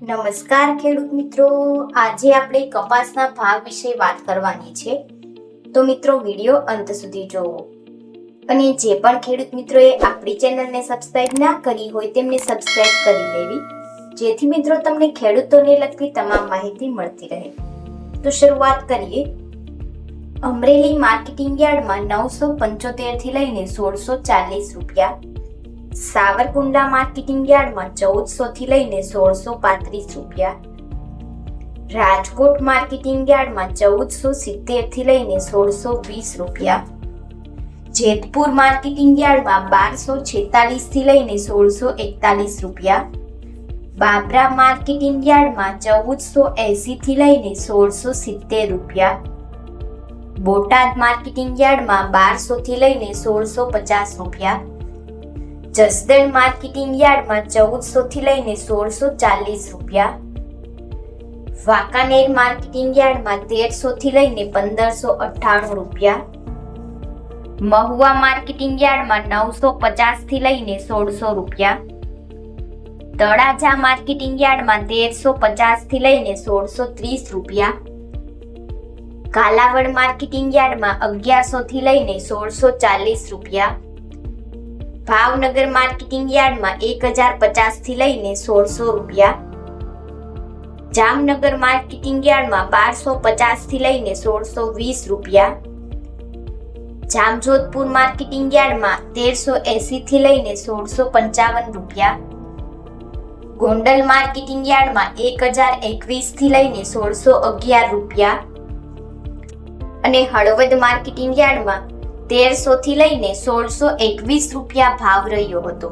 નમસ્કાર ખેડૂત મિત્રો, આજે આપણે કપાસના ભાવ વિશે વાત કરવાની છે. તો મિત્રો વિડીયો અંત સુધી જોવો અને જે પણ ખેડૂત મિત્રોએ આપણી ચેનલને સબસ્ક્રાઇબ ના કરી હોય તેમને સબસ્ક્રાઇબ કરી લેવી, જેથી મિત્રો તમને ખેડૂતોને લગતી તમામ માહિતી મળતી રહે. તો શરૂઆત કરીએ. અમરેલી માર્કેટિંગ યાર્ડમાં 975 થી લઈને 1640 રૂપિયા, સાવરકુંડલા માર્કેટિંગ યાર્ડમાં 1400 થી લઈને 1635 રૂપિયા, રાજકોટ માર્કેટિંગ યાર્ડમાં 1470 થી લઈને 1620 રૂપિયા, જેતપુર માર્કેટિંગ યાર્ડમાં 1246 થી લઈને 1641 રૂપિયા, બાબરા માર્કેટિંગ યાર્ડમાં 1480 થી લઈને 1670 રૂપિયા, બોટાદ માર્કેટિંગ યાર્ડમાં 1200 થી લઈને 1650 રૂપિયા, જસદણ માર્કેટિંગ યાર્ડમાં 1400 થી લઈને 1640 રૂપિયા, વાંકાનેર માર્કેટિંગ યાર્ડમાં 1300 થી લઈને 1598 રૂપિયા, મહુવા માર્કેટિંગ યાર્ડમાં 950 થી લઈને 1600 રૂપિયા, તળાજા માર્કેટિંગ યાર્ડમાં 1350 થી લઈને 1630 રૂપિયા, કાલાવડ માર્કેટિંગ યાર્ડમાં 1100 થી લઈને 1640 રૂપિયા, ભાવનગર માર્કેટિંગ યાર્ડમાં 1050 થી લઈને 1600 રૂપિયા, જામનગર માર્કેટિંગ યાર્ડમાં 1250 થી લઈને 1620 રૂપિયા, જામજોધપુર માર્કેટિંગ યાર્ડમાં 1380 થી લઈને 1655 રૂપિયા, ગોંડલ માર્કેટિંગ યાર્ડમાં 1021 થી લઈને 1611 રૂપિયા અને હળવદ માર્કેટિંગ યાર્ડમાં 1300 થી લઈને 1621 રૂપિયા ભાવ રહ્યો હતો.